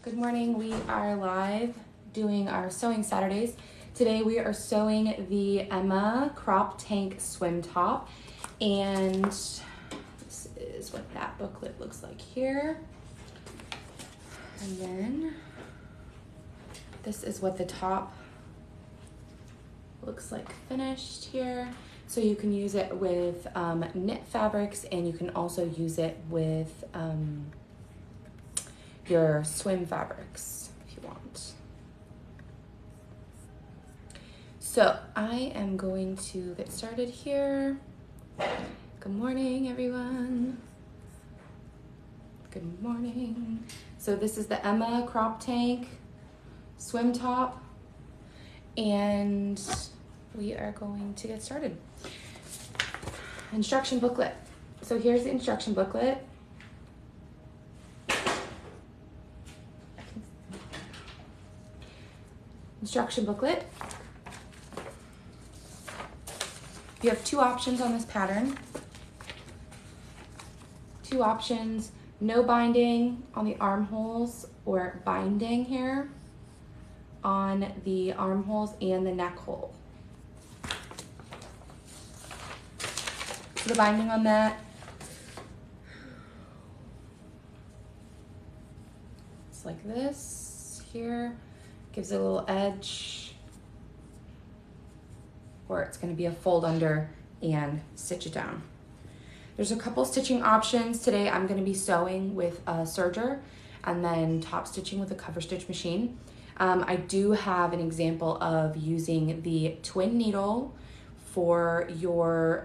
Good morning. We are live doing our sewing Saturdays. Today we are sewing the Emma crop tank swim top, and this is what that booklet looks like here. And then this is what the top looks like finished here. So you can use it with knit fabrics, and you can also use it with your swim fabrics if you want. So I am going to get started here. Good morning, everyone. Good morning. So this is the Emma crop tank swim top, and we are going to get started. Instruction booklet. So here's the instruction booklet. Instruction booklet. You have two options on this pattern. Two options: no binding on the armholes, or binding here on the armholes and the neck hole. So the binding on that, it's like this here. Gives it a little edge, or it's going to be a fold under and stitch it down. There's a couple stitching options. Today I'm going to be sewing with a serger and then top stitching with a cover stitch machine. I do have an example of using the twin needle for your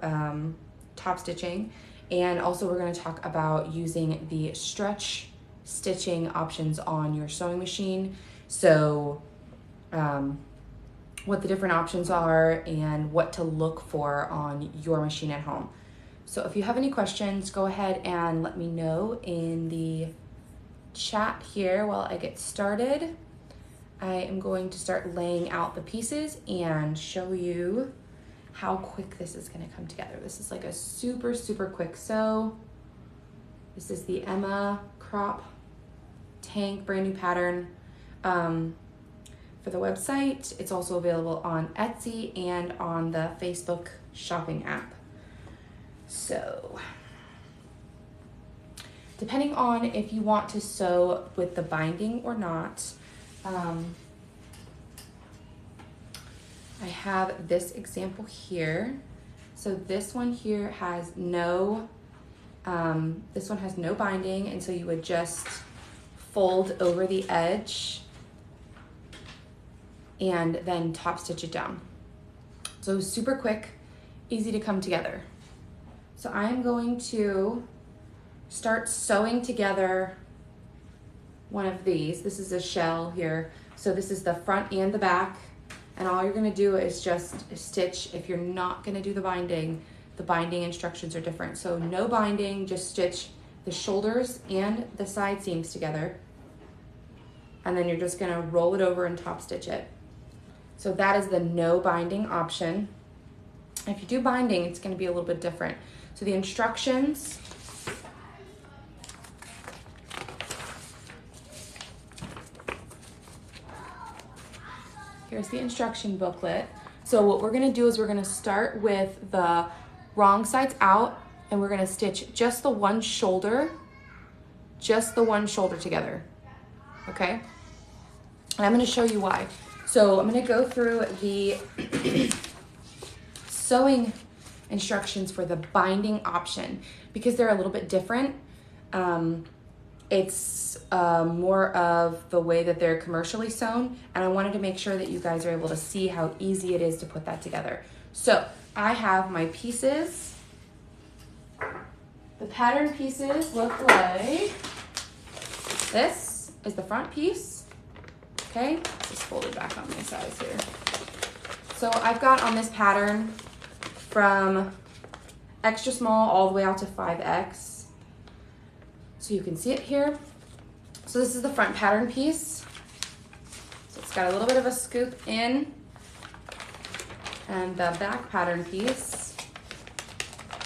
top stitching, and also we're going to talk about using the stretch stitching options on your sewing machine. So what the different options are and what to look for on your machine at home. So if you have any questions, go ahead and let me know in the chat here while I get started. I am going to start laying out the pieces and show you how quick this is going to come together. This is like a super quick sew. This is the Emma crop tank, brand new pattern. For the website, it's also available on Etsy and on the Facebook shopping app. So, depending on if you want to sew with the binding or not, I have this example here. So this one here has no, binding, and so you would just fold over the edge and then top stitch it down. So super quick, easy to come together. So I'm going to start sewing together one of these. This is a shell here. So this is the front and the back. And all you're gonna do is just stitch. If you're not gonna do the binding instructions are different. So no binding, just stitch the shoulders and the side seams together. And then you're just gonna roll it over and top stitch it. So that is the no binding option. If you do binding, it's gonna be a little bit different. So the instructions, here's the instruction booklet. So what we're gonna do is we're gonna start with the wrong sides out, and we're gonna stitch just the one shoulder together, okay? And I'm gonna show you why. So I'm gonna go through the sewing instructions for the binding option because they're a little bit different. It's more of the way that they're commercially sewn, and I wanted to make sure that you guys are able to see how easy it is to put that together. So I have my pieces. The pattern pieces look like this is the front piece. Okay, just fold it back on my size here. So I've got on this pattern from extra small all the way out to 5X. So you can see it here. So this is the front pattern piece. So it's got a little bit of a scoop in. And the back pattern piece,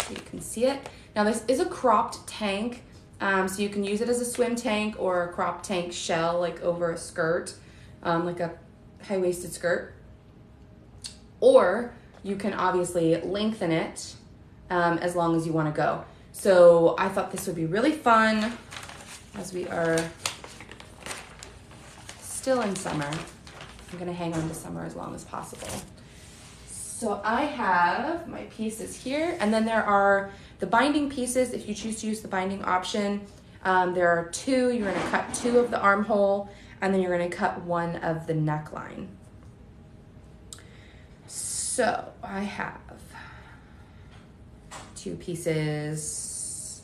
so you can see it. Now this is a cropped tank, So you can use it as a swim tank or a crop tank shell, like over a skirt, like a high-waisted skirt. Or you can obviously lengthen it as long as you want to go. So I thought this would be really fun as we are still in summer. I'm gonna hang on to summer as long as possible. So I have my pieces here, and then there are the binding pieces. If you choose to use the binding option, there are two. You're gonna cut 2 of the armhole, and then you're gonna cut 1 of the neckline. So I have 2 pieces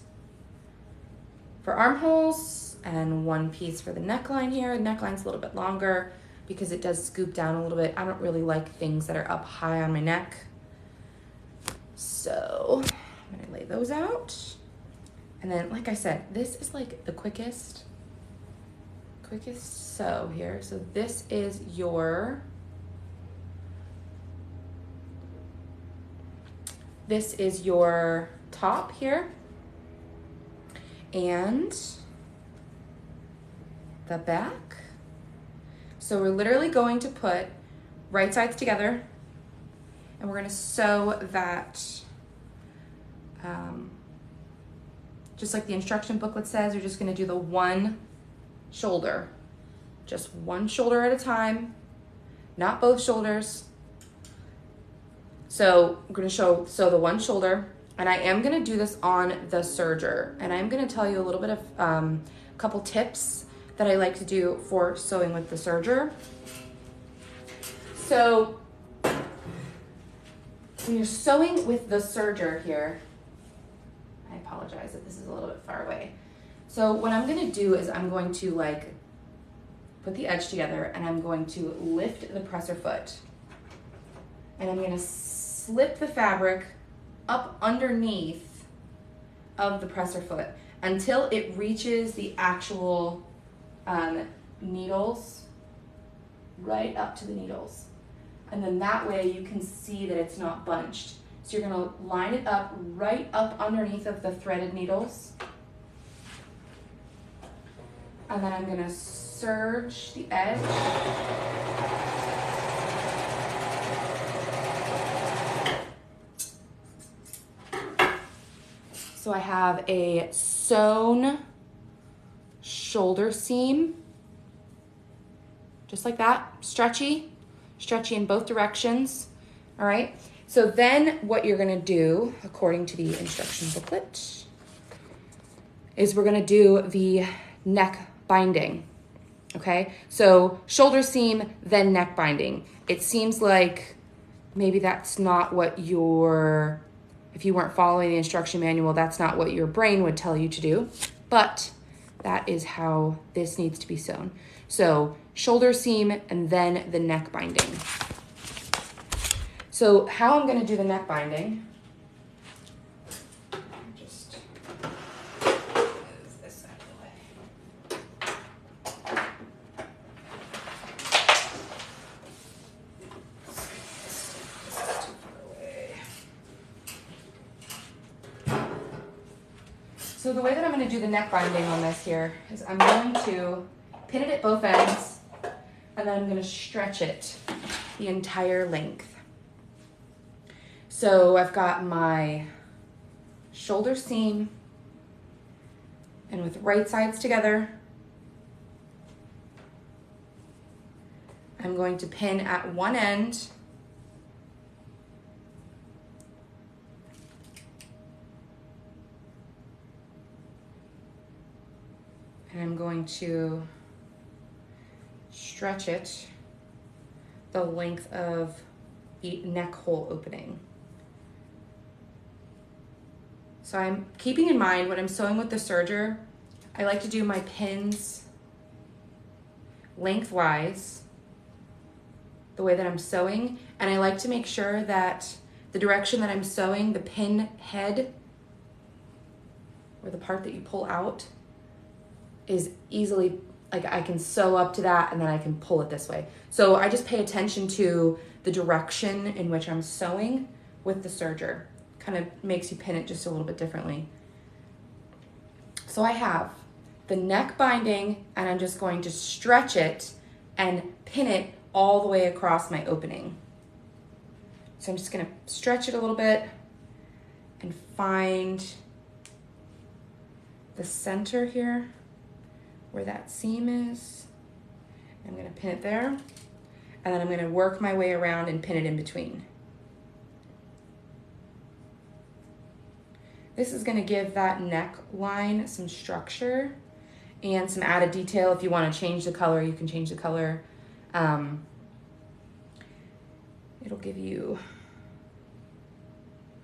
for armholes and 1 piece for the neckline here. The neckline's a little bit longer because it does scoop down a little bit. I don't really like things that are up high on my neck. So I'm gonna lay those out. And then, like I said, this is like the quickest sew here. So this is your, top here. And the back. So we're literally going to put right sides together, and we're gonna sew that, just like the instruction booklet says, you're just gonna do the 1 shoulder, just 1 shoulder at a time, not both shoulders. So I'm gonna sew the 1 shoulder, and I am gonna do this on the serger, and I'm gonna tell you a little bit of a couple tips that I like to do for sewing with the serger. So when you're sewing with the serger here, I apologize that this is a little bit far away. So what I'm gonna do is I'm going to like put the edge together, and I'm going to lift the presser foot, and I'm gonna slip the fabric up underneath of the presser foot until it reaches the actual needles, right up to the needles. And then that way you can see that it's not bunched. So you're gonna line it up right up underneath of the threaded needles. And then I'm gonna serge the edge. So I have a sewn shoulder seam, just like that, stretchy in both directions, all right? So then what you're gonna do, according to the instruction booklet, is we're gonna do the neck binding, okay? So shoulder seam, then neck binding. It seems like maybe that's not what your, if you weren't following the instruction manual, that's not what your brain would tell you to do, but that is how this needs to be sewn. So shoulder seam and then the neck binding. So how I'm gonna do the neck binding, just move this out of the way. So the way that I'm gonna do the neck binding on this here is I'm going to pin it at both ends, and then I'm gonna stretch it the entire length. So I've got my shoulder seam, and with right sides together, I'm going to pin at one end, and I'm going to stretch it the length of the neck hole opening. So I'm keeping in mind when I'm sewing with the serger, I like to do my pins lengthwise, the way that I'm sewing, and I like to make sure that the direction that I'm sewing, the pin head, or the part that you pull out, is easily, like I can sew up to that and then I can pull it this way. So I just pay attention to the direction in which I'm sewing with the serger. Kind of makes you pin it just a little bit differently. So I have the neck binding, and I'm just going to stretch it and pin it all the way across my opening. So I'm just gonna stretch it a little bit and find the center here where that seam is. I'm gonna pin it there, and then I'm gonna work my way around and pin it in between. This is gonna give that neckline some structure and some added detail. If you wanna change the color, you can change the color. It'll give you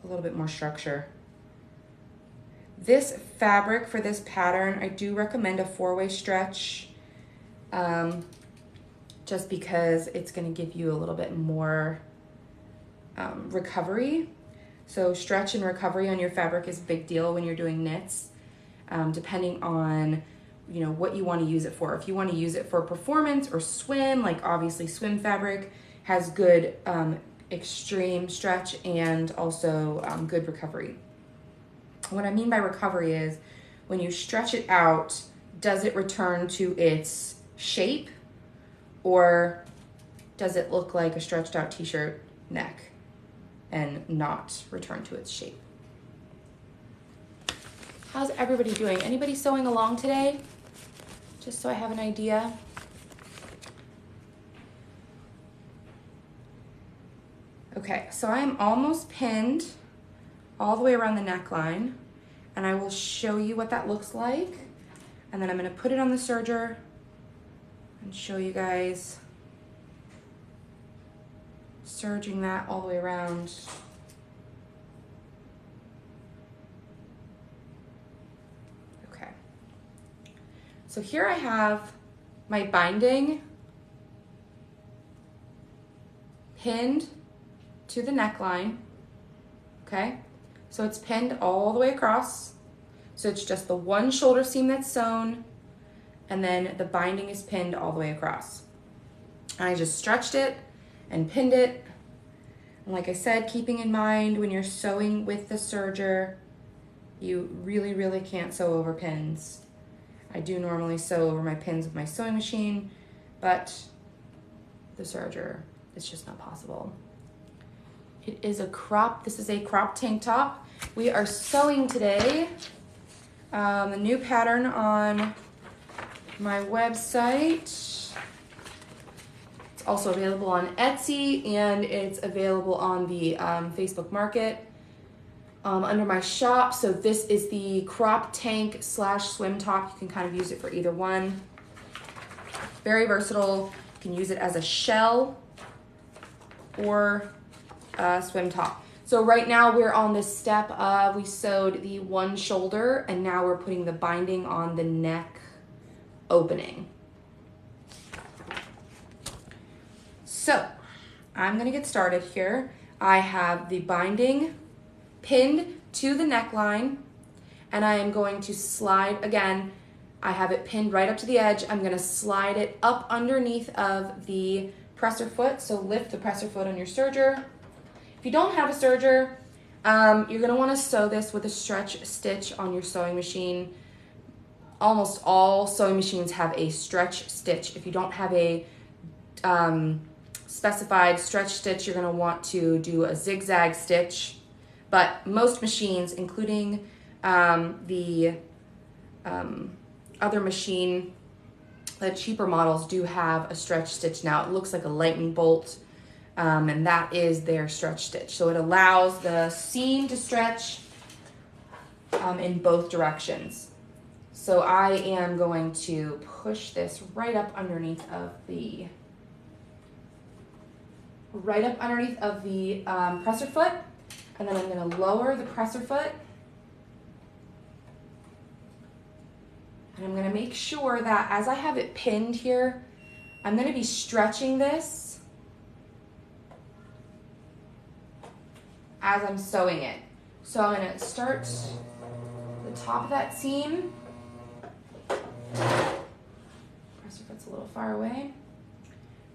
a little bit more structure. This fabric for this pattern, I do recommend a 4-way stretch, just because it's gonna give you a little bit more recovery. So stretch and recovery on your fabric is a big deal when you're doing knits, depending on what you want to use it for. If you want to use it for performance or swim, like obviously swim fabric has good extreme stretch and also good recovery. What I mean by recovery is when you stretch it out, does it return to its shape, or does it look like a stretched out t-shirt neck and not return to its shape? How's everybody doing? Anybody sewing along today? Just so I have an idea. Okay, so I am almost pinned all the way around the neckline, and I will show you what that looks like. And then I'm gonna put it on the serger and show you guys serging that all the way around. Okay. So here I have my binding pinned to the neckline, okay? So it's pinned all the way across. So it's just the one shoulder seam that's sewn, and then the binding is pinned all the way across. And I just stretched it and pinned it. And like I said, keeping in mind when you're sewing with the serger, you really, really can't sew over pins. I do normally sew over my pins with my sewing machine, but the serger, it's just not possible. It is a crop, this is a crop tank top. We are sewing today a new pattern on my website. It's also available on Etsy, and it's available on the Facebook Market under my shop. So this is the crop tank / swim top. You can kind of use it for either one. Very versatile. You can use it as a shell or a swim top. So right now we're on this step of, we sewed the one shoulder, and now we're putting the binding on the neck opening. So I'm gonna get started here. I have the binding pinned to the neckline, and I am going to slide, again, I have it pinned right up to the edge. I'm gonna slide it up underneath of the presser foot. So lift the presser foot on your serger. If you don't have a serger, you're gonna wanna sew this with a stretch stitch on your sewing machine. Almost all sewing machines have a stretch stitch. If you don't have a specified stretch stitch, you're gonna want to do a zigzag stitch. But most machines, including the other machine, the cheaper models, do have a stretch stitch now. It looks like a lightning bolt, and that is their stretch stitch. So it allows the seam to stretch in both directions. So I am going to push this right up underneath of the presser foot, and then I'm going to lower the presser foot, and I'm going to make sure that as I have it pinned here, I'm going to be stretching this as I'm sewing it. So I'm going to start the top of that seam. Presser foot's a little far away.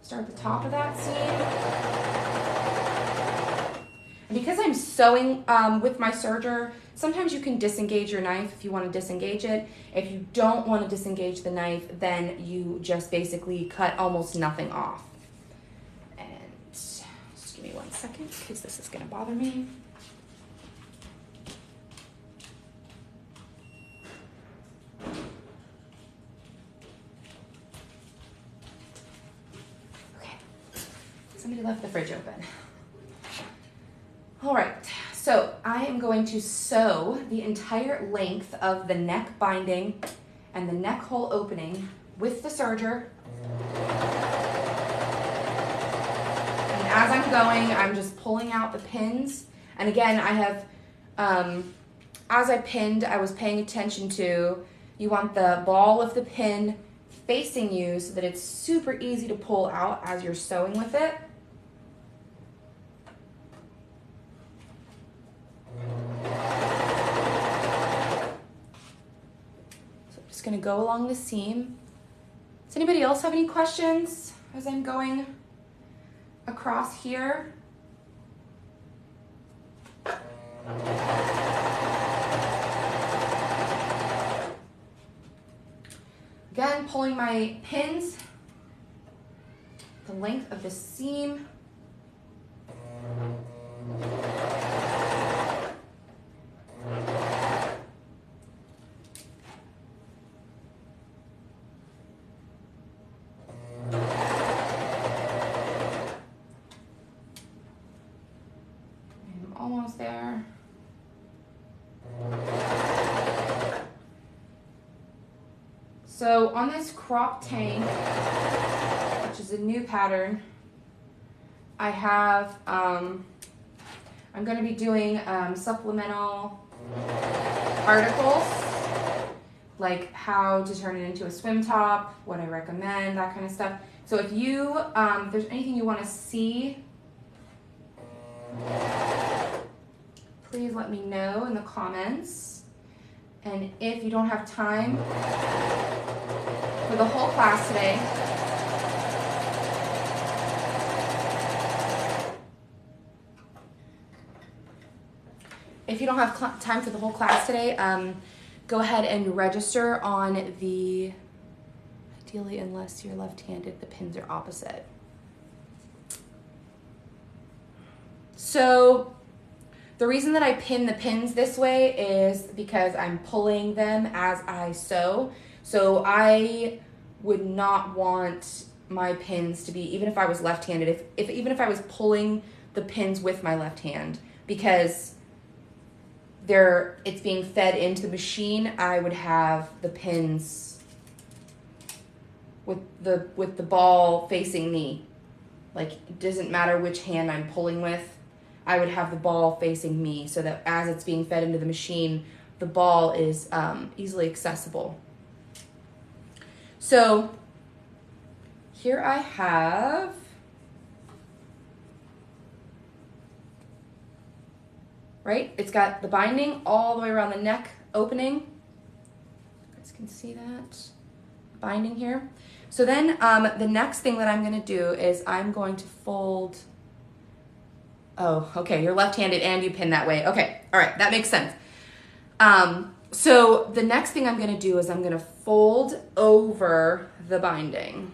Start the top of that seam. And because I'm sewing with my serger, Sometimes you can disengage your knife if you want to disengage it. If you don't want to disengage the knife, then you just basically cut almost nothing off. And just give me 1 second because this is going to bother me. Okay, somebody left the fridge open. All right, so I am going to sew the entire length of the neck binding and the neck hole opening with the serger. And as I'm going, I'm just pulling out the pins. And again, I have, as I pinned, I was paying attention to, you want the ball of the pin facing you so that it's super easy to pull out as you're sewing with it. Going to go along the seam. Does anybody else have any questions as I'm going across here? Again, pulling my pins the length of the seam. Almost there. So on this crop tank, which is a new pattern, I have, I'm going to be doing supplemental articles, like how to turn it into a swim top, what I recommend, that kind of stuff. So if you, if there's anything you want to see, please let me know in the comments. And if you don't have time for the whole class today, go ahead and register on the, ideally unless you're left-handed, the pins are opposite. So the reason that I pin the pins this way is because I'm pulling them as I sew. So I would not want my pins to be, even if I was left-handed, even if I was pulling the pins with my left hand, because it's being fed into the machine, I would have the pins with the ball facing me. Like, it doesn't matter which hand I'm pulling with. I would have the ball facing me so that as it's being fed into the machine, the ball is easily accessible. So here I have right? It's got the binding all the way around the neck opening. You guys can see that binding here. So then the next thing that I'm gonna do is I'm going to fold. Oh, okay, you're left-handed and you pin that way. Okay, all right, that makes sense. So the next thing I'm gonna do is I'm gonna fold over the binding,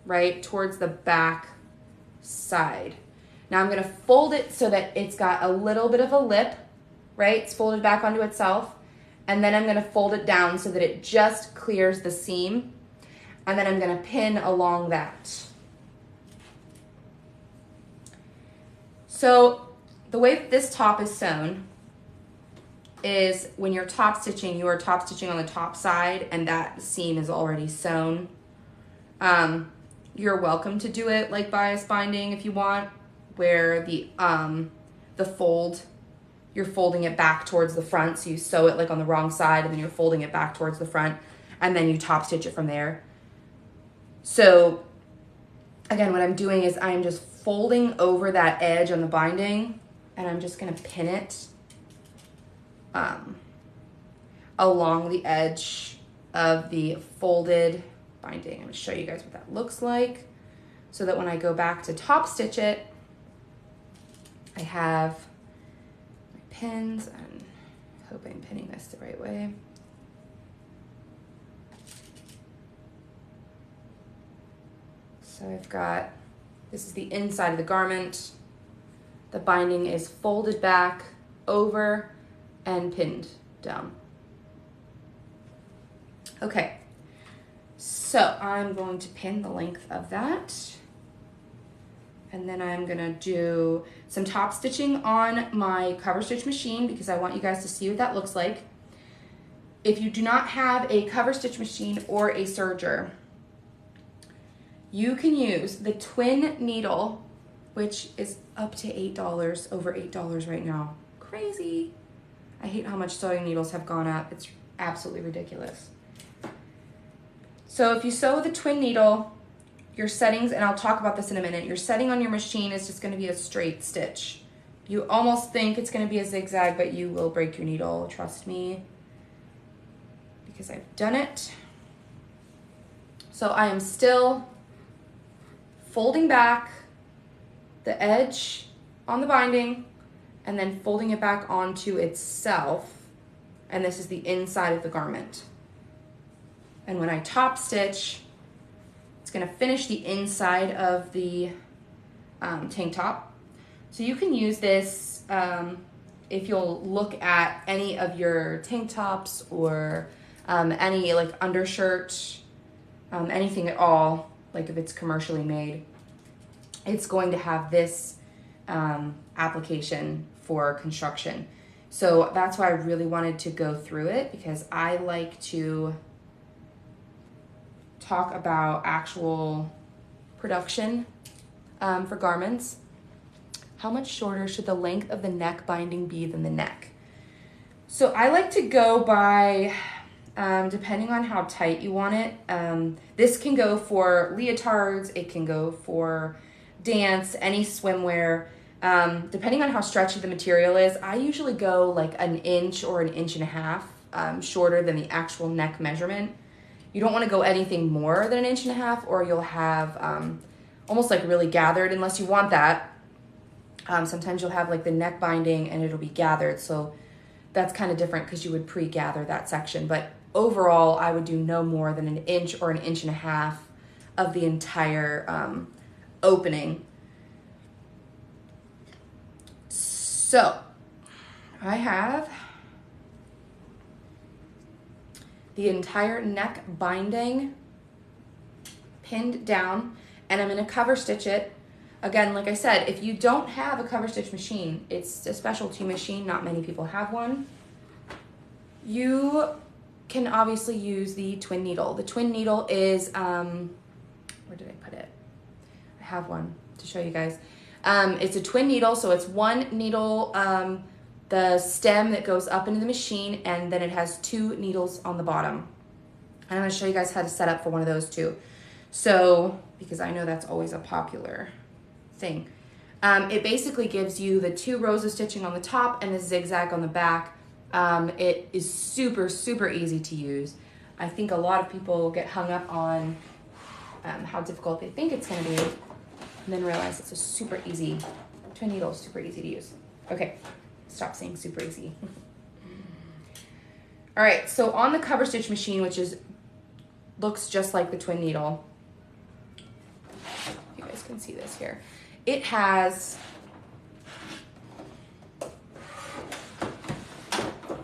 right, towards the back side. Now I'm gonna fold it so that it's got a little bit of a lip, right? It's folded back onto itself. And then I'm gonna fold it down so that it just clears the seam. And then I'm gonna pin along that. So the way that this top is sewn is when you're top stitching, you are top stitching on the top side and that seam is already sewn. You're welcome to do it like bias binding if you want, where the fold, you're folding it back towards the front, so you sew it like on the wrong side and then you're folding it back towards the front and then you top stitch it from there. So again, what I'm doing is I'm just folding over that edge on the binding and I'm just gonna pin it along the edge of the folded binding. I'm gonna show you guys what that looks like so that when I go back to top stitch it, I have my pins and hope I'm pinning this the right way. So I've got, this is the inside of the garment. The binding is folded back, over, and pinned down. Okay, so I'm going to pin the length of that. And then I'm gonna do some top stitching on my cover stitch machine because I want you guys to see what that looks like. If you do not have a cover stitch machine or a serger, you can use the twin needle, which is up to $8, over $8 right now. Crazy. I hate how much sewing needles have gone up. It's absolutely ridiculous. So if you sew with a twin needle, your settings, and I'll talk about this in a minute, your setting on your machine is just gonna be a straight stitch. You almost think it's gonna be a zigzag, but you will break your needle, trust me, because I've done it. So I am still folding back the edge on the binding and then folding it back onto itself. And this is the inside of the garment. And when I top stitch, it's gonna finish the inside of the tank top. So you can use this if you'll look at any of your tank tops or any like undershirt, anything at all, like if it's commercially made, it's going to have this application for construction. So that's why I really wanted to go through it, because I like to talk about actual production for garments. How much shorter should the length of the neck binding be than the neck? So I like to go by, depending on how tight you want it. This can go for leotards, it can go for dance, any swimwear. Depending on how stretchy the material is, I usually go like an inch or an inch and a half shorter than the actual neck measurement. You don't want to go anything more than an inch and a half, or you'll have almost like really gathered, unless you want that. Sometimes you'll have like the neck binding and it'll be gathered, so that's kind of different because you would pre-gather that section. But overall, I would do no more than an inch or an inch and a half of the entire opening. So I have the entire neck binding pinned down, and I'm gonna cover stitch it. Again, like I said, if you don't have a cover stitch machine, it's a specialty machine, not many people have one. You can obviously use the twin needle. The twin needle is, where did I put it? I have one to show you guys. It's a twin needle, so it's one needle, the stem that goes up into the machine, and then it has two needles on the bottom. And I'm gonna show you guys how to set up for one of those too. So, because I know that's always a popular thing. It basically gives you the 2 rows of stitching on the top and the zigzag on the back. It is super, super easy to use. I think a lot of people get hung up on how difficult they think it's gonna be, and then realize it's a super easy, twin needle is super easy to use. Okay, stop saying super easy. All right, so on the cover stitch machine, which looks just like the twin needle, you guys can see this here. It has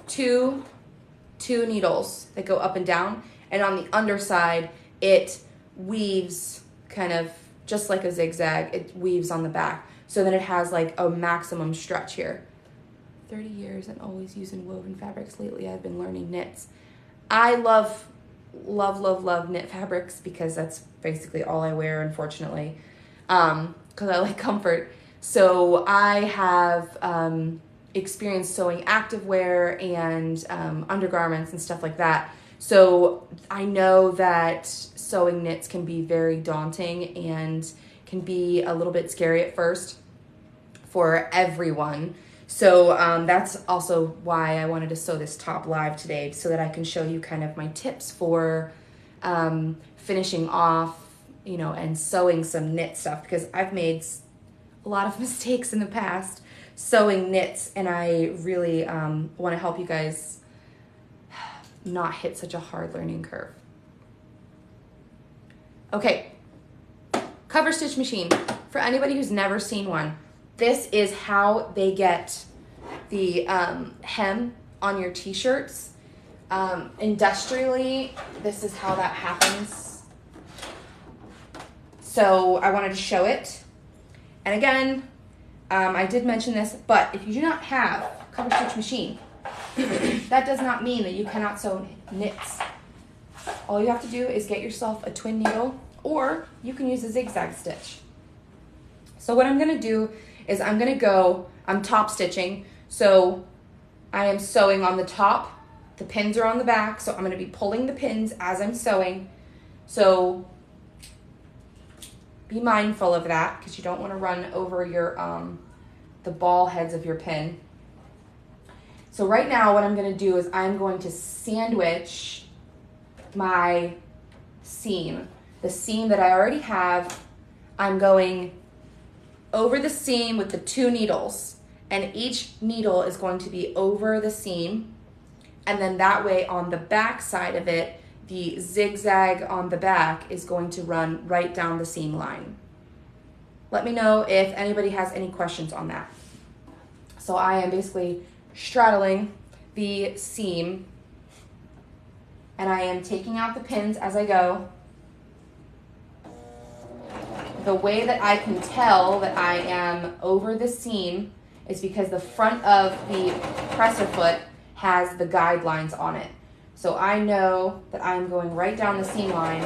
two needles that go up and down, and on the underside, it weaves kind of just like a zigzag. It weaves on the back, so then it has like a maximum stretch here. 30 years and always using woven fabrics. Lately, I've been learning knits. I love knit fabrics because that's basically all I wear, unfortunately, because I like comfort. So I have experienced sewing activewear and undergarments and stuff like that. So I know that sewing knits can be very daunting and can be a little bit scary at first for everyone. So that's also why I wanted to sew this top live today, so that I can show you kind of my tips for finishing off, and sewing some knit stuff, because I've made a lot of mistakes in the past. sewing knits, and I really want to help you guys not hit such a hard learning curve. Okay, cover stitch machine. For anybody who's never seen one, this is how they get the hem on your t-shirts. Industrially, this is how that happens. So I wanted to show it. And again, I did mention this, but if you do not have a cover stitch machine, that does not mean that you cannot sew knits. All you have to do is get yourself a twin needle, or you can use a zigzag stitch. So what I'm gonna do is I'm top stitching. So I am sewing on the top, the pins are on the back, so I'm gonna be pulling the pins as I'm sewing. So be mindful of that, because you don't wanna run over your the ball heads of your pin. So right now what I'm gonna do is I'm going to sandwich my seam. The seam that I already have, I'm going over the seam with the 2 needles, and each needle is going to be over the seam, and then that way on the back side of it, the zigzag on the back is going to run right down the seam line. Let me know if anybody has any questions on that. So I am basically straddling the seam, and I am taking out the pins as I go. The way that I can tell that I am over the seam is because the front of the presser foot has the guidelines on it. So I know that I'm going right down the seam line,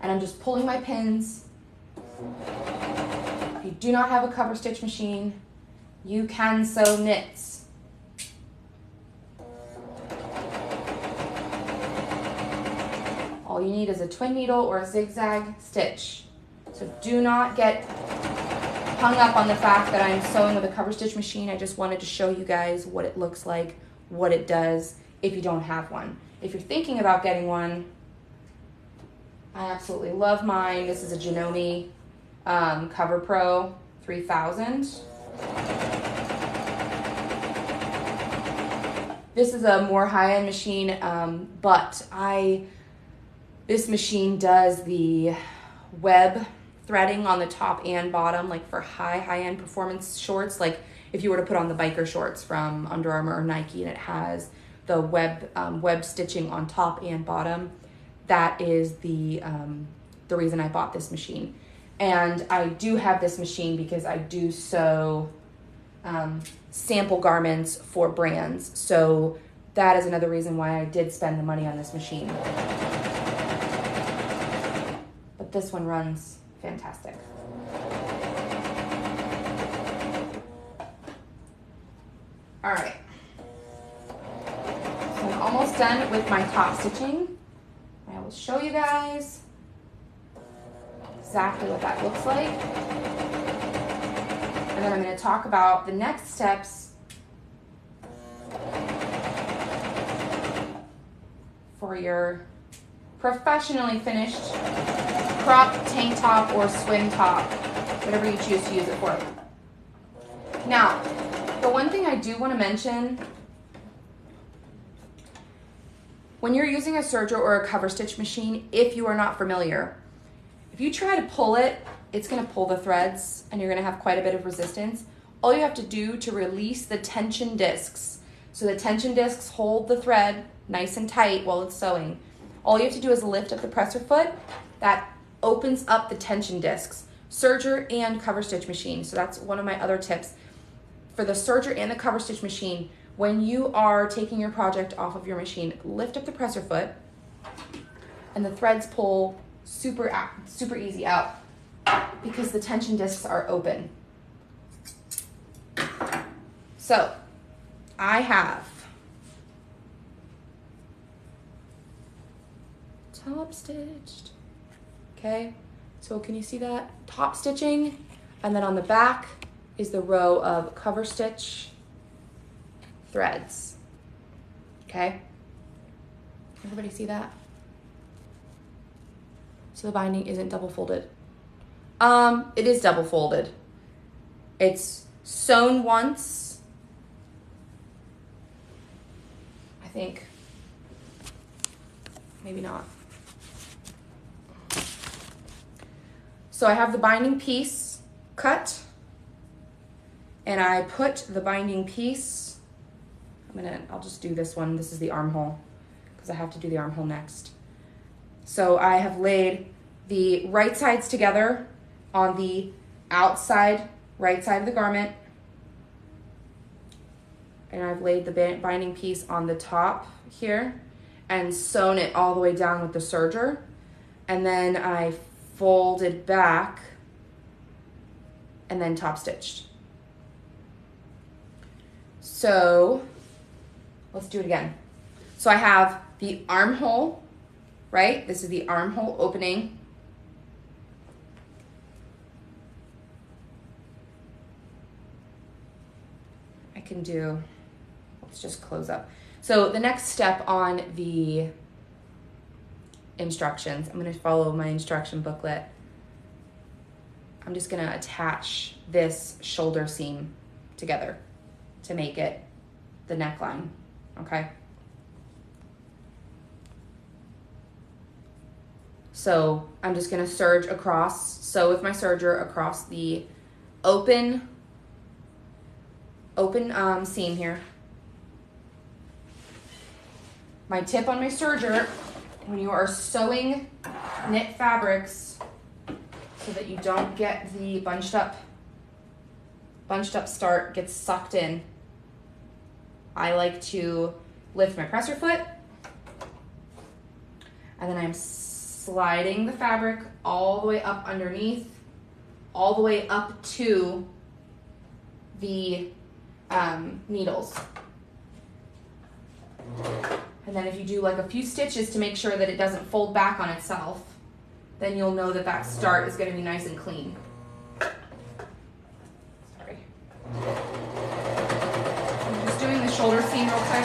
and I'm just pulling my pins. If you do not have a cover stitch machine, you can sew knits. All you need is a twin needle or a zigzag stitch. So do not get hung up on the fact that I'm sewing with a cover stitch machine. I just wanted to show you guys what it looks like, what it does if you don't have one. If you're thinking about getting one, I absolutely love mine. This is a Janome Cover Pro 3000. This is a more high-end machine, but this machine does the web threading on the top and bottom, like for high-end performance shorts. Like if you were to put on the biker shorts from Under Armour or Nike, and it has the web stitching on top and bottom, that is the reason I bought this machine. And I do have this machine because I do sew sample garments for brands. So that is another reason why I did spend the money on this machine. But this one runs fantastic. All right. So I'm almost done with my top stitching. I will show you guys exactly what that looks like. And then I'm going to talk about the next steps for your professionally finished crop tank top or swim top, whatever you choose to use it for. Now, the one thing I do want to mention, when you're using a serger or a cover stitch machine, if you are not familiar, if you try to pull it, it's going to pull the threads and you're going to have quite a bit of resistance. All you have to do to release the tension discs, so the tension discs hold the thread nice and tight while it's sewing. All you have to do is lift up the presser foot. That opens up the tension discs. Serger and cover stitch machine. So that's one of my other tips. For the serger and the cover stitch machine, when you are taking your project off of your machine, lift up the presser foot and the threads pull super easy out because the tension discs are open. So I have top stitched. Okay, so can you see that? Top stitching, and then on the back is the row of cover stitch threads. Okay, everybody see that? So the binding isn't double folded. It is double folded. It's sewn once, I think, maybe not. So I have the binding piece cut, and I put the binding piece, I'll just do this one. This is the armhole, because I have to do the armhole next. So I have laid the right sides together on the outside right side of the garment, and I've laid the binding piece on the top here and sewn it all the way down with the serger, and then I folded back and then top stitched. So let's do it again. So I have the armhole, right? This is the armhole opening. I can do, let's just close up. So the next step on the instructions, I'm going to follow my instruction booklet. I'm just going to attach this shoulder seam together to make it the neckline, okay? So I'm just going to serge across, sew with my serger across the open seam here. My tip on my serger, when you are sewing knit fabrics, so that you don't get the bunched up start gets sucked in, I like to lift my presser foot, and then I'm sliding the fabric all the way up underneath, all the way up to the needles. And then if you do like a few stitches to make sure that it doesn't fold back on itself, then you'll know that that start is going to be nice and clean. Sorry. I'm just doing the shoulder seam real quick.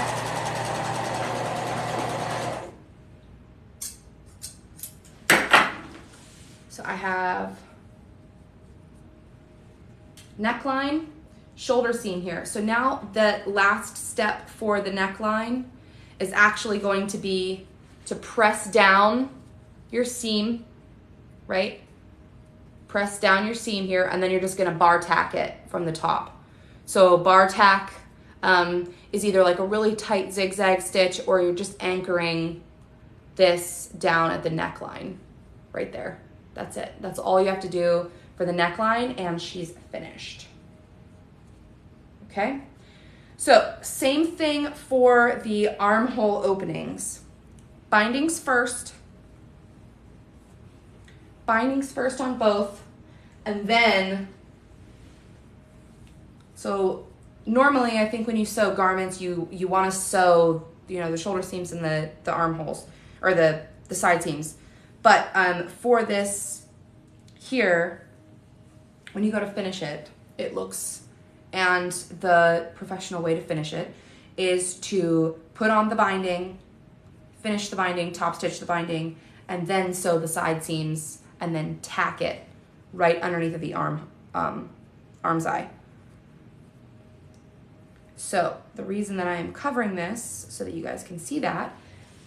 So I have neckline, shoulder seam here. So now the last step for the neckline is actually going to be to press down your seam, right? Press down your seam here, and then you're just gonna bar tack it from the top. So bar tack is either like a really tight zigzag stitch, or you're just anchoring this down at the neckline right there. That's it. That's all you have to do for the neckline, and she's finished. Okay? So same thing for the armhole openings. Bindings first. Bindings first on both, and then, so normally I think when you sew garments, you want to sew, you know, the shoulder seams and the armholes, or the side seams. But for this here, when you go to finish it, it looks, and the professional way to finish it is to put on the binding, finish the binding, top stitch the binding, and then sew the side seams, and then tack it right underneath of the arm's eye. So the reason that I am covering this so that you guys can see that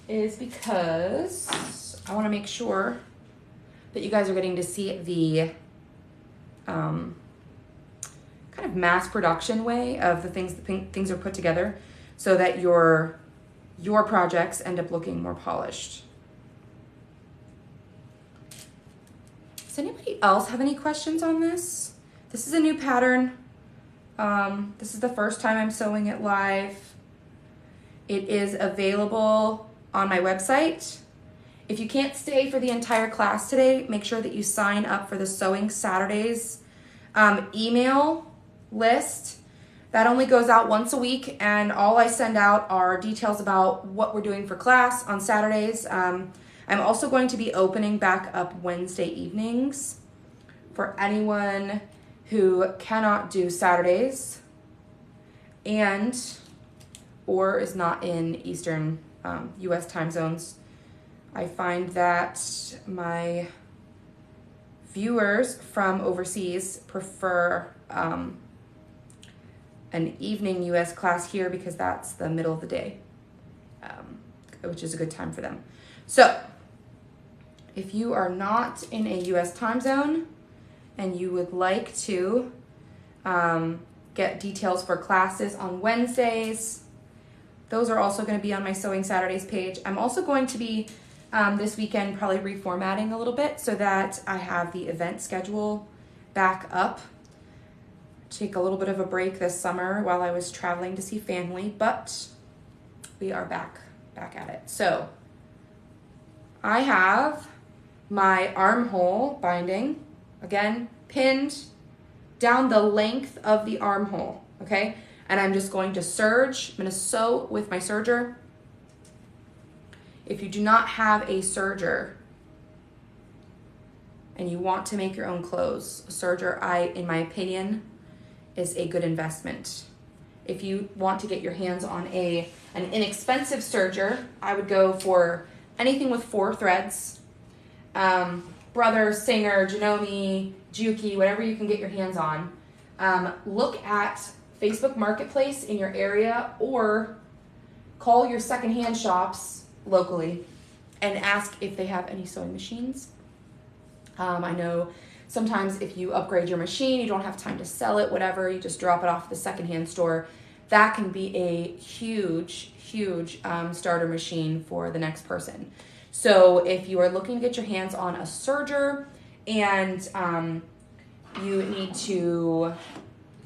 is because I want to make sure that you guys are getting to see the kind of mass production way of the things are put together, so that your projects end up looking more polished. Does anybody else have any questions on this? This is a new pattern. This is the first time I'm sewing it live. It is available on my website. If you can't stay for the entire class today, make sure that you sign up for the Sewing Saturdays email list. That only goes out once a week, and all I send out are details about what we're doing for class on Saturdays. I'm also going to be opening back up Wednesday evenings for anyone who cannot do Saturdays or is not in Eastern US time zones. I find that my viewers from overseas prefer an evening US class here because that's the middle of the day, which is a good time for them. So if you are not in a US time zone and you would like to get details for classes on Wednesdays, those are also going to be on my Sewing Saturdays page. I'm also going to be this weekend probably reformatting a little bit so that I have the event schedule back up. Take a little bit of a break this summer while I was traveling to see family, but we are back at it. So I have my armhole binding, again, pinned down the length of the armhole, okay? And I'm just going to serge. I'm going to sew with my serger. If you do not have a serger and you want to make your own clothes, a serger, in my opinion, is a good investment. If you want to get your hands on an inexpensive serger, I would go for anything with 4 threads. Brother, Singer, Janome, Juki, whatever you can get your hands on. Look at Facebook Marketplace in your area or call your secondhand shops locally and ask if they have any sewing machines. I know sometimes if you upgrade your machine, you don't have time to sell it, whatever, you just drop it off at the secondhand store. That can be a huge starter machine for the next person. So if you are looking to get your hands on a serger and you need to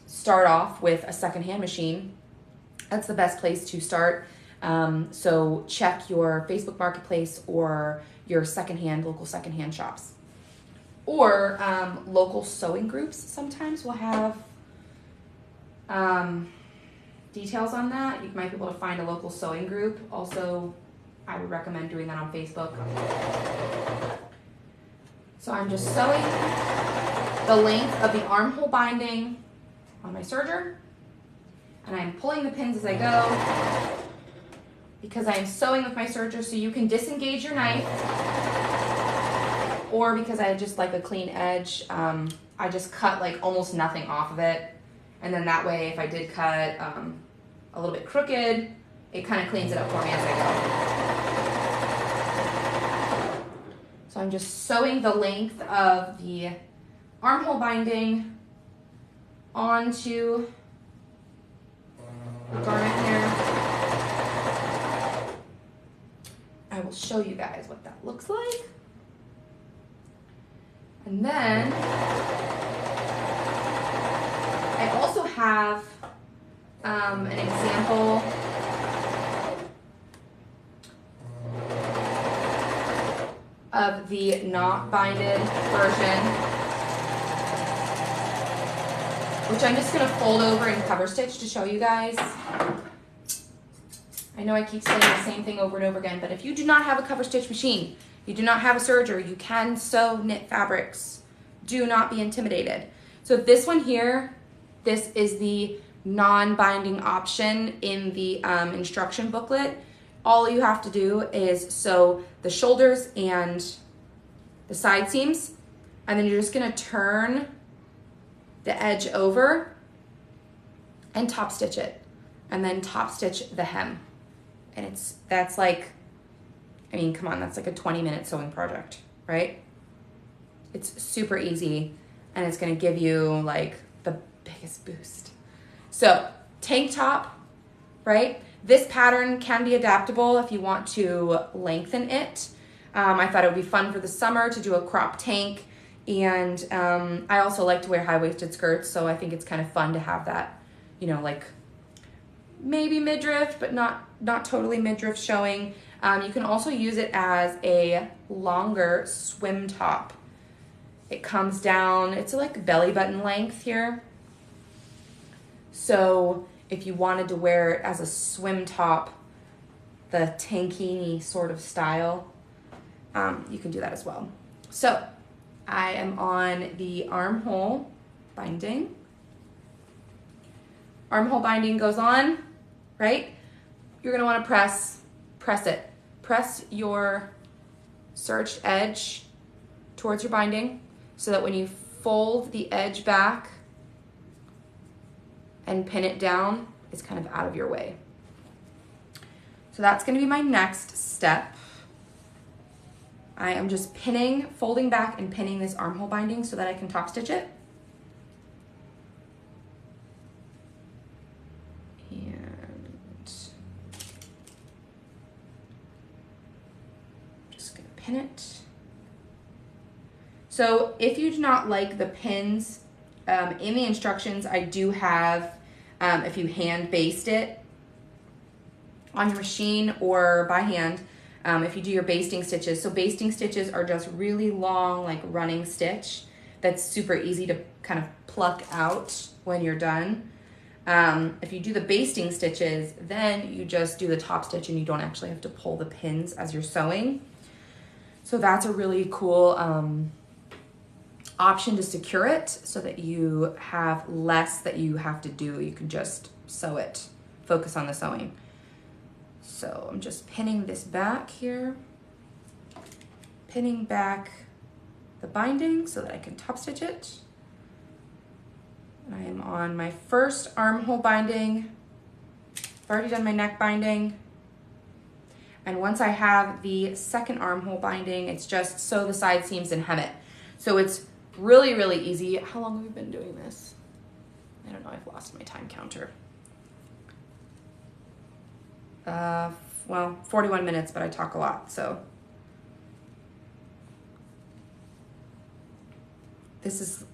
start off with a secondhand machine, that's the best place to start. So check your Facebook Marketplace or your local secondhand shops. Or local sewing groups sometimes will have details on that. You might be able to find a local sewing group. Also, I would recommend doing that on Facebook. So I'm just sewing the length of the armhole binding on my serger, and I'm pulling the pins as I go because I am sewing with my serger, so you can disengage your knife, or because I just like a clean edge, I just cut like almost nothing off of it, and then that way if I did cut a little bit crooked, it kind of cleans it up for me as I go. So I'm just sewing the length of the armhole binding onto the garment here. I will show you guys what that looks like. And then I also have an example of the not binded version, which I'm just going to fold over and cover stitch to show you guys. I know I keep saying the same thing over and over again, but if you do not have a cover stitch machine, you do not have a serger, you can sew knit fabrics. Do not be intimidated. So this one here, this is the non-binding option in the instruction booklet. All you have to do is sew the shoulders and the side seams, and then you're just gonna turn the edge over and top stitch it, and then top stitch the hem. And that's like, I mean, come on, that's like a 20-minute sewing project, right? It's super easy, and it's gonna give you like the biggest boost. So tank top, right? This pattern can be adaptable if you want to lengthen it. I thought it would be fun for the summer to do a crop tank, and I also like to wear high-waisted skirts, so I think it's kind of fun to have that, you know, like maybe midriff, but not totally midriff showing. You can also use it as a longer swim top. It comes down, it's like belly button length here. So if you wanted to wear it as a swim top, the tankini sort of style, you can do that as well. So I am on the armhole binding. Armhole binding goes on, right? You're gonna wanna press it. Press your serged edge towards your binding. so that when you fold the edge back and pin it down, it's kind of out of your way. So that's going to be my next step. I am just pinning, folding back and pinning this armhole binding so that I can top stitch it. And just going to pin it. So if you do not like the pins, in the instructions I do have, if you hand baste it on your machine or by hand, if you do your basting stitches. So basting stitches are just really long, like running stitch that's super easy to kind of pluck out when you're done. If you do the basting stitches, then you just do the top stitch and you don't actually have to pull the pins as you're sewing. So that's a really cool option to secure it so that you have less that you have to do. You can just sew it, focus on the sewing. So I'm just pinning this back here, pinning back the binding so that I can top stitch it. I am on my first armhole binding. I've already done my neck binding. And once I have the second armhole binding, it's just sew the side seams and hem it. So it's really, really easy. How long have we been doing this? I don't know, I've lost my time counter. Well, 41 minutes, but I talk a lot, so. This is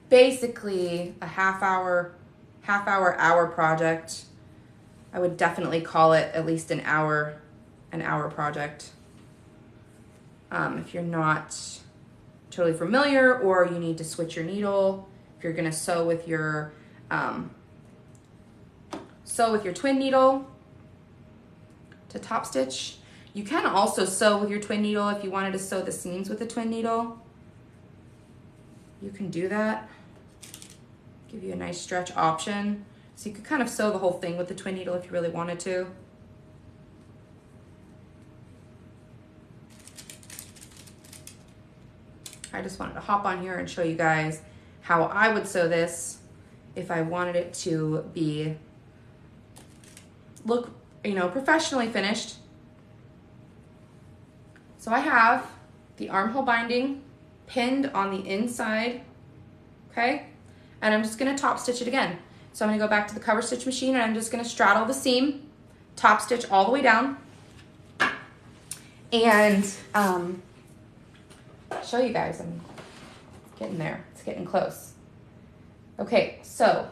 basically a hour project. I would definitely call it at least an hour project. If you're not totally familiar or you need to switch your needle, if you're gonna sew with your twin needle to top stitch. You can also sew with your twin needle if you wanted to sew the seams with the twin needle. You can do that. Give you a nice stretch option. So you could kind of sew the whole thing with the twin needle if you really wanted to. I just wanted to hop on here and show you guys how I would sew this if I wanted it to look, you know, professionally finished. So I have the armhole binding pinned on the inside, okay? And I'm just gonna top stitch it again. So I'm gonna go back to the cover stitch machine and I'm just gonna straddle the seam, top stitch all the way down, and show you guys. I'm getting there, it's getting close. Okay, so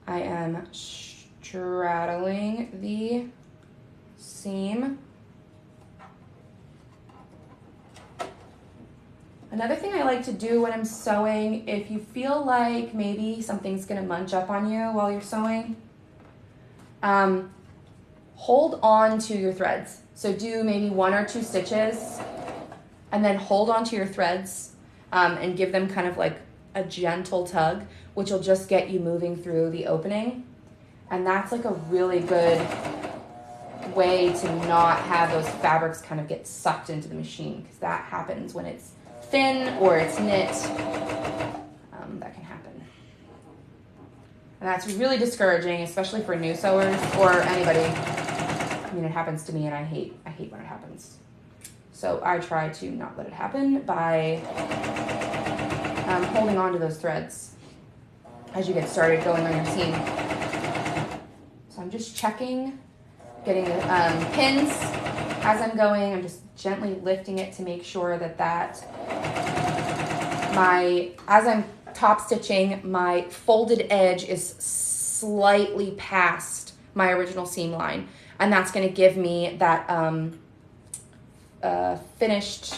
I am straddling the seam. Another thing I like to do when I'm sewing, if you feel like maybe something's gonna munch up on you while you're sewing, hold on to your threads. So do maybe 1 or 2 stitches and then hold on to your threads and give them kind of like a gentle tug, which will just get you moving through the opening. And that's like a really good way to not have those fabrics kind of get sucked into the machine, because that happens when it's thin or it's knit. That can happen. And that's really discouraging, especially for new sewers or anybody. I mean, it happens to me and I hate when it happens. So I try to not let it happen by holding on to those threads as you get started going on your seam. So I'm just checking, getting the pins as I'm going. I'm just gently lifting it to make sure that as I'm top stitching, my folded edge is slightly past my original seam line. And that's gonna give me that finished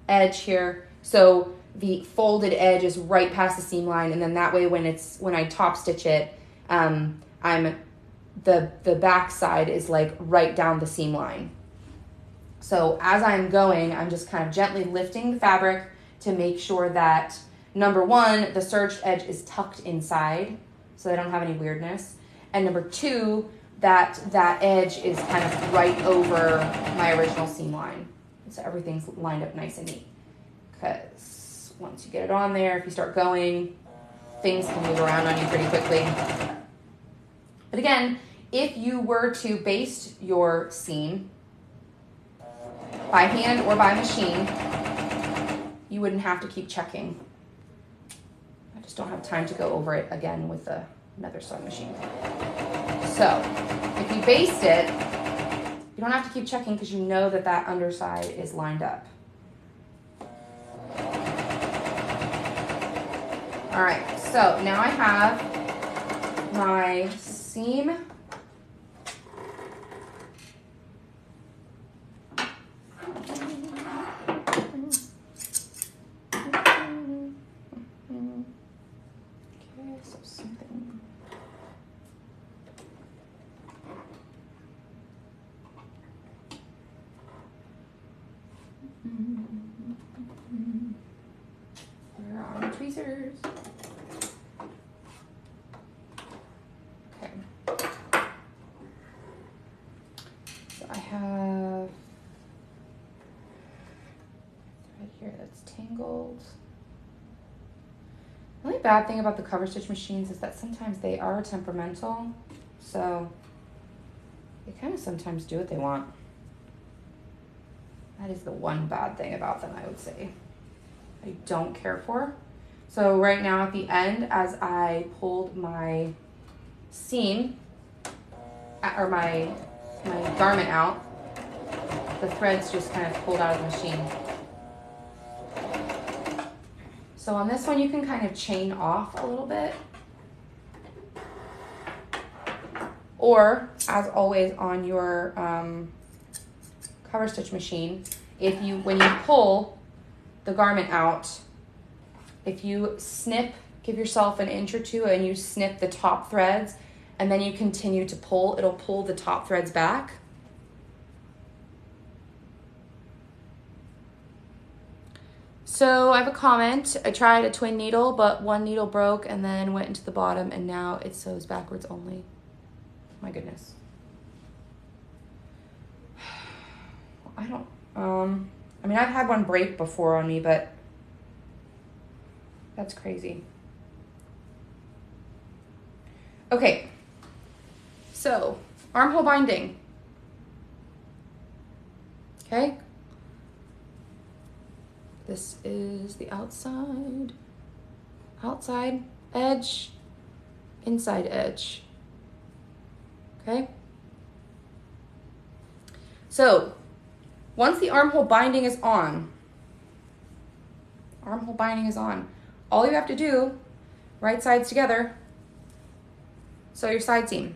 edge here. So the folded edge is right past the seam line, and then that way when I top stitch it, the back side is like right down the seam line. So as I'm going, I'm just kind of gently lifting the fabric to make sure that, number 1, the serged edge is tucked inside so I don't have any weirdness. And number 2, that edge is kind of right over my original seam line. so everything's lined up nice and neat. Because once you get it on there, if you start going, things can move around on you pretty quickly. But again, if you were to baste your seam by hand or by machine, you wouldn't have to keep checking. I just don't have time to go over it again with another sewing machine. So if you baste it, you don't have to keep checking because you know that that underside is lined up. All right, so now I have my seam. Where are my tweezers? Okay. So I have thread here that's tangled. The only bad thing about the cover stitch machines is that sometimes they are temperamental, so they kind of sometimes do what they want. That is the one bad thing about them, I would say. I don't care for. So right now at the end, as I pulled my seam, or my garment out, the threads just kind of pulled out of the machine. So on this one, you can kind of chain off a little bit. Or, as always on your cover stitch machine, when you pull the garment out, if you snip, give yourself an inch or two and you snip the top threads and then you continue to pull, it'll pull the top threads back. So I have a comment. I tried a twin needle, but one needle broke and then went into the bottom and now it sews backwards only. My goodness. I don't, I mean, I've had one break before on me, but that's crazy. Okay, so armhole binding. Okay, this is the outside edge, inside edge. Okay, so once the armhole binding is on, all you have to do, right sides together, sew your side seam.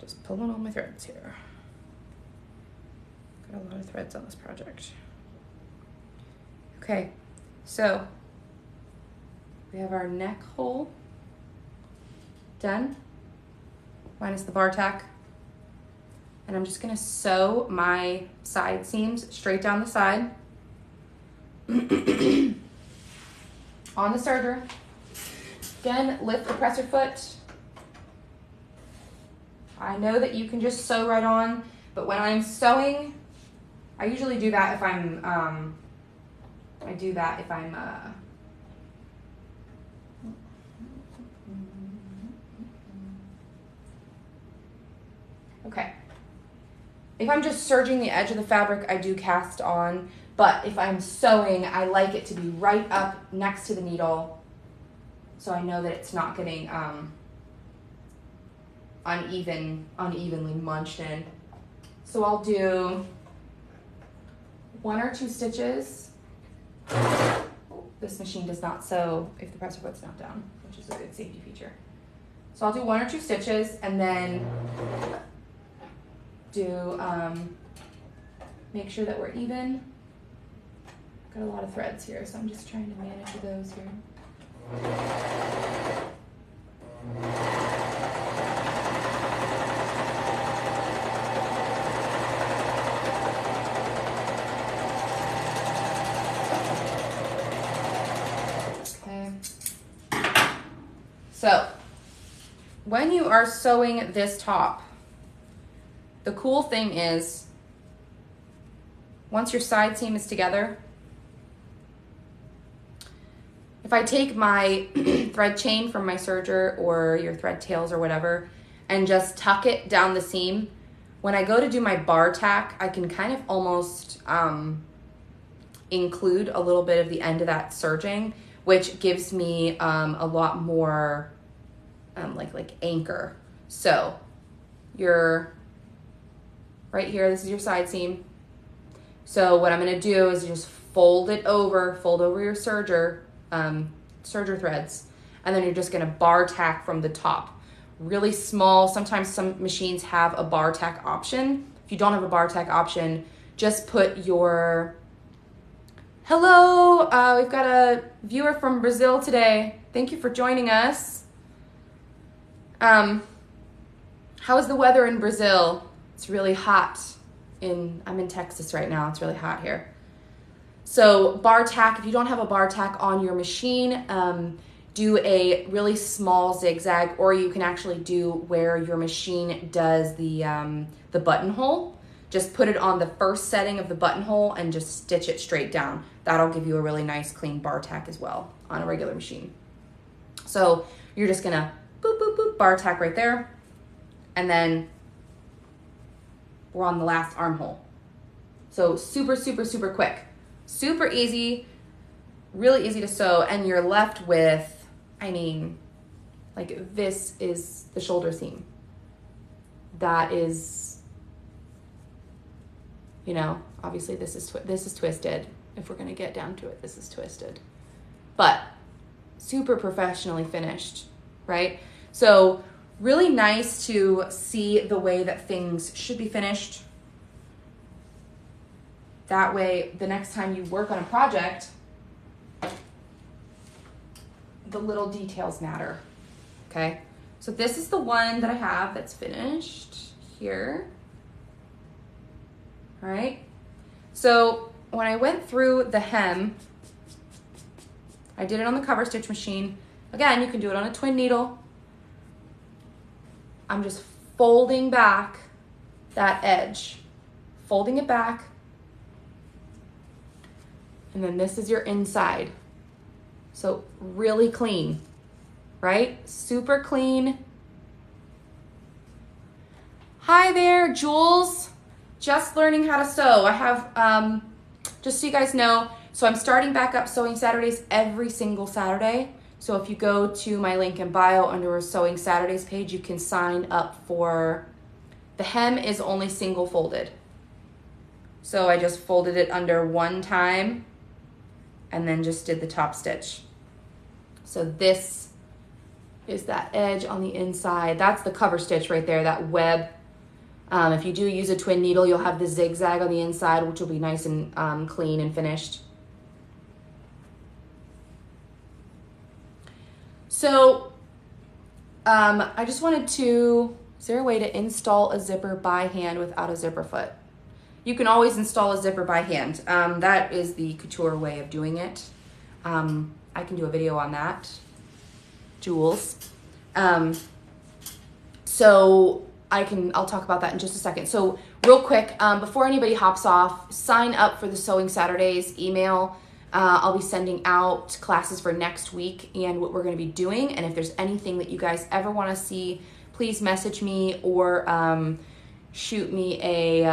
Just pulling all my threads here. Got a lot of threads on this project. Okay, so we have our neck hole done, minus the bar tack. And I'm just gonna sew my side seams straight down the side on the serger. Again, lift the presser foot. I know that you can just sew right on, but when I'm sewing, I usually do that if I'm, okay. If I'm just serging the edge of the fabric, I do cast on, but if I'm sewing, I like it to be right up next to the needle so I know that it's not getting unevenly munched in. So I'll do 1 or 2 stitches. This machine does not sew if the presser foot's not down, which is a good safety feature. So I'll do 1 or 2 stitches and then do, make sure that we're even. Got a lot of threads here, so I'm just trying to manage those here. Okay. So when you are sewing this top, the cool thing is once your side seam is together, if I take my thread chain from my serger or your thread tails or whatever and just tuck it down the seam, when I go to do my bar tack, I can kind of almost include a little bit of the end of that serging, which gives me a lot more like anchor. So you're right here, this is your side seam. So what I'm gonna do is just fold over your serger threads, and then you're just gonna bar tack from the top. Really small, sometimes some machines have a bar tack option. If you don't have a bar tack option, just put your, hello, we've got a viewer from Brazil today. Thank you for joining us. How is the weather in Brazil? It's really hot. I'm in Texas right now. It's really hot here. So bar tack, if you don't have a bar tack on your machine, do a really small zigzag, or you can actually do where your machine does the buttonhole. Just put it on the first setting of the buttonhole and just stitch it straight down. That'll give you a really nice clean bar tack as well on a regular machine. So you're just gonna boop, boop, boop, bar tack right there. And then we're on the last armhole. So super, super, super quick. Super easy, really easy to sew, and you're left with, I mean, like this is the shoulder seam. That is, you know, obviously this is twisted. If we're gonna get down to it, this is twisted. But super professionally finished, right? So really nice to see the way that things should be finished. That way, the next time you work on a project, the little details matter, okay? So this is the one that I have that's finished here, all right? So when I went through the hem, I did it on the cover stitch machine. Again, you can do it on a twin needle. I'm just folding back that edge, folding it back, and then this is your inside. So really clean, right? Super clean. Hi there, Jules. Just learning how to sew. I have, just so you guys know, so I'm starting back up Sewing Saturdays every single Saturday. So if you go to my link in bio under a Sewing Saturdays page, you can sign up for, the hem is only single folded. So I just folded it under one time and then just did the top stitch. So this is that edge on the inside. That's the cover stitch right there, that web. If you do use a twin needle, you'll have the zigzag on the inside, which will be nice and clean and finished. So I just wanted to, is there a way to install a zipper by hand without a zipper foot? You can always install a zipper by hand. That is the couture way of doing it. I can do a video on that, Jules. So I'll talk about that in just a second. So real quick, before anybody hops off, sign up for the Sewing Saturdays email. I'll be sending out classes for next week and what we're gonna be doing. And if there's anything that you guys ever wanna see, please message me or shoot me a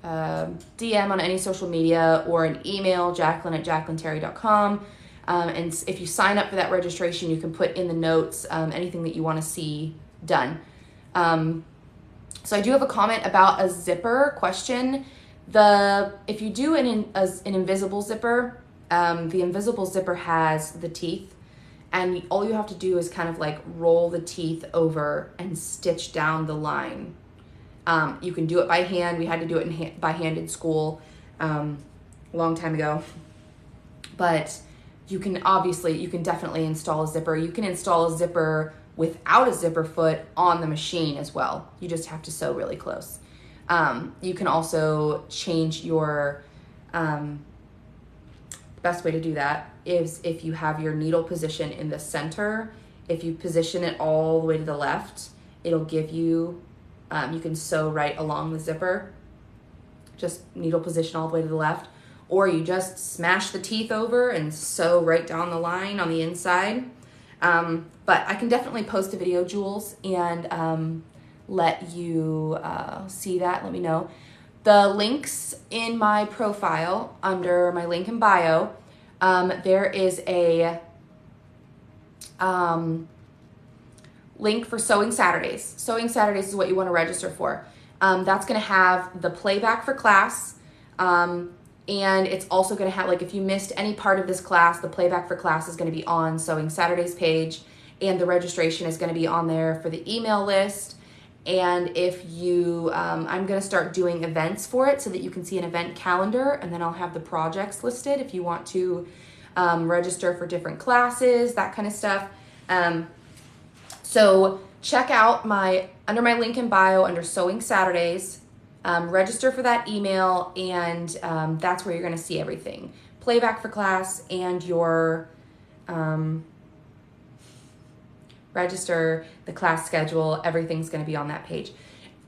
DM on any social media or an email, jacqueline@jacquelineterry.com. And if you sign up for that registration, you can put in the notes anything that you want to see done. So I do have a comment about a zipper question. If you do an invisible zipper, the invisible zipper has the teeth, and all you have to do is kind of like roll the teeth over and stitch down the line. You can do it by hand. We had to do it by hand in school a long time ago. But you can definitely install a zipper. You can install a zipper without a zipper foot on the machine as well. You just have to sew really close. You can also change your, the best way to do that is if you have your needle position in the center. If you position it all the way to the left, it'll give you, you can sew right along the zipper, just needle position all the way to the left, or you just smash the teeth over and sew right down the line on the inside. But I can definitely post a video, Jules, and let you see that, let me know. The links in my profile, under my link in bio, there is a link for Sewing Saturdays. Sewing Saturdays is what you want to register for. That's going to have the playback for class, and it's also going to have, like, if you missed any part of this class, the playback for class is going to be on Sewing Saturdays page, and the registration is going to be on there for the email list. And if you, I'm going to start doing events for it so that you can see an event calendar, and then I'll have the projects listed if you want to register for different classes, that kind of stuff. So check out under my link in bio, under Sewing Saturdays, register for that email, and that's where you're going to see everything. Playback for class and your register, the class schedule, everything's going to be on that page.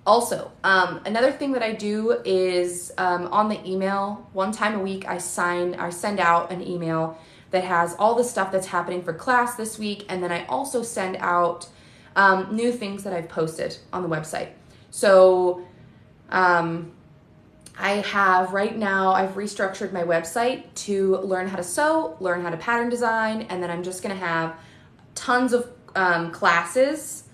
Also, another thing that I do is on the email, one time a week, I send out an email that has all the stuff that's happening for class this week, and then I also send out new things that I've posted on the website. So I have right now, I've restructured my website to learn how to sew, learn how to pattern design, and then I'm just going to have tons of classes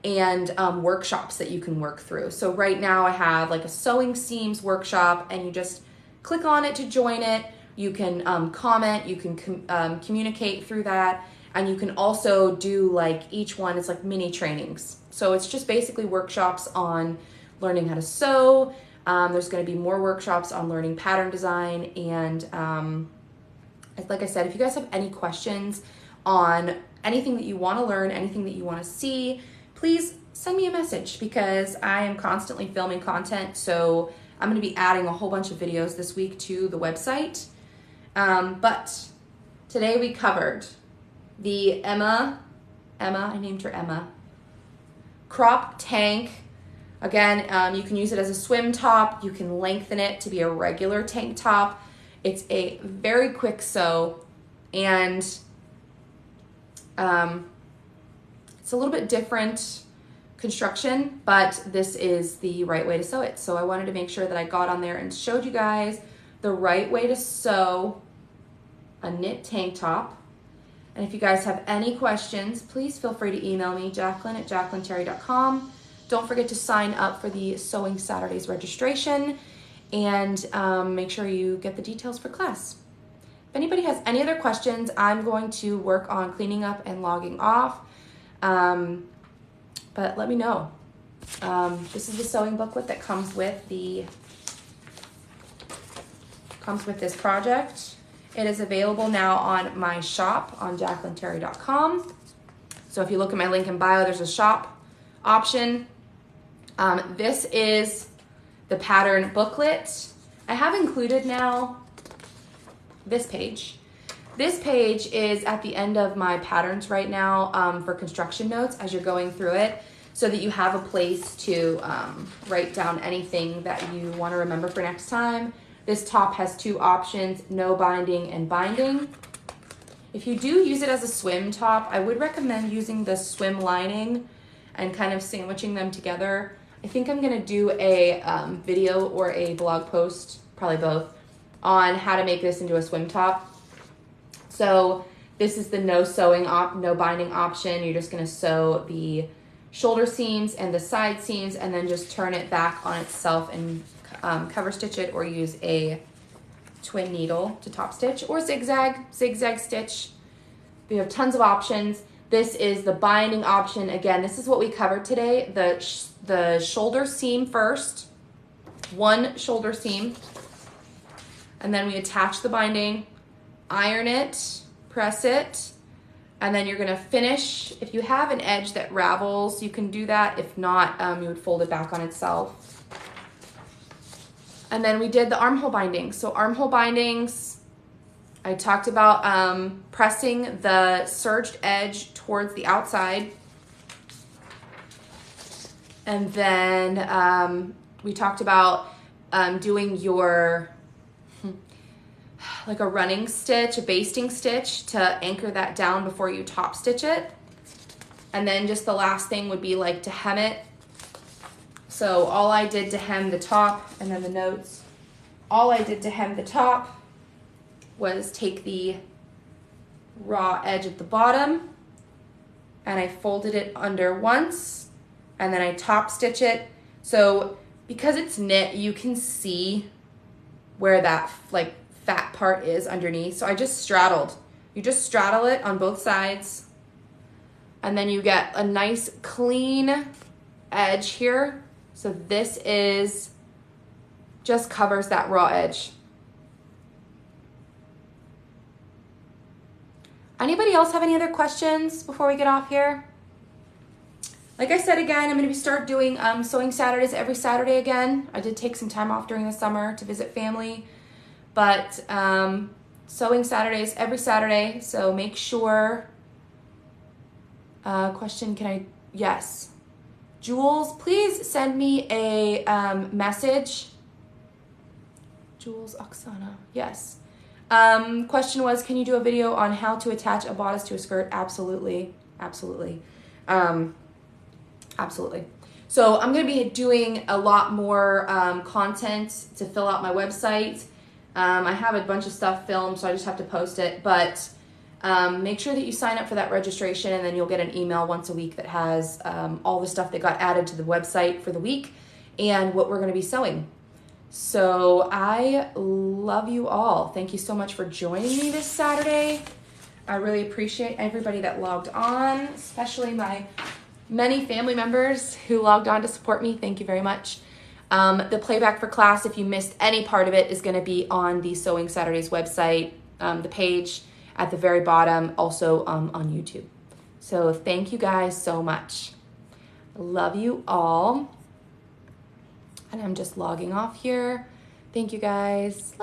and workshops that you can work through. So right now I have like a sewing seams workshop, and you just click on it to join it. You can comment, you can communicate through that, and you can also do, like, each one is like mini trainings. So it's just basically workshops on learning how to sew. There's going to be more workshops on learning pattern design, and like I said, if you guys have any questions on anything that you want to learn, anything that you want to see, please send me a message, because I am constantly filming content. So I'm going to be adding a whole bunch of videos this week to the website. But today we covered the Emma, I named her Emma, crop tank. Again, you can use it as a swim top. You can lengthen it to be a regular tank top. It's a very quick sew, and it's a little bit different construction, but this is the right way to sew it. So I wanted to make sure that I got on there and showed you guys the right way to sew a knit tank top. And if you guys have any questions, please feel free to email me, Jacqueline@jacquelineterry.com. Don't forget to sign up for the Sewing Saturdays registration, and make sure you get the details for class. If anybody has any other questions, I'm going to work on cleaning up and logging off. But let me know. This is the sewing booklet that comes with this project. It is available now on my shop on JacquelineTerry.com. So if you look at my link in bio, there's a shop option. This is the pattern booklet. I have included now this page. This page is at the end of my patterns right now for construction notes as you're going through it, so that you have a place to write down anything that you want to remember for next time. This top has two options, no binding and binding. If you do use it as a swim top, I would recommend using the swim lining and kind of sandwiching them together. I think I'm gonna do a video or a blog post, probably both, on how to make this into a swim top. So this is the no binding option. You're just gonna sew the shoulder seams and the side seams, and then just turn it back on itself and cover stitch it, or use a twin needle to top stitch, or zigzag stitch. We have tons of options. This is the binding option. Again, this is what we covered today. The shoulder seam first, one shoulder seam, and then we attach the binding, iron it, press it, and then you're gonna finish. If you have an edge that ravels, you can do that. If not, you would fold it back on itself. And then we did the armhole bindings. So armhole bindings, I talked about pressing the serged edge towards the outside. And then we talked about doing your, like a running stitch, a basting stitch to anchor that down before you top stitch it. And then just the last thing would be like to hem it. So all I did to hem the top, and then the notes, all I did to hem the top was take the raw edge at the bottom and I folded it under once, and then I top stitch it. So because it's knit, you can see where that like fat part is underneath. So I just straddled. You just straddle it on both sides, and then you get a nice clean edge here. So this is just covers that raw edge. Anybody else have any other questions before we get off here? Like I said again, I'm going to start doing sewing Saturdays every Saturday again. I did take some time off during the summer to visit family, but sewing Saturdays every Saturday. So make sure. Question, can I? Yes. Jules, please send me a message. Jules Oksana, yes. Question was, can you do a video on how to attach a bodice to a skirt? Absolutely, absolutely. Absolutely. So I'm going to be doing a lot more content to fill out my website. I have a bunch of stuff filmed, so I just have to post it. But make sure that you sign up for that registration, and then you'll get an email once a week that has all the stuff that got added to the website for the week and what we're going to be sewing. So I love you all. Thank you so much for joining me this Saturday. I really appreciate everybody that logged on, especially my many family members who logged on to support me. Thank you very much. The playback for class, if you missed any part of it, is going to be on the Sewing Saturdays website, the page at the very bottom, also on YouTube. So thank you guys so much. Love you all. And I'm just logging off here. Thank you guys.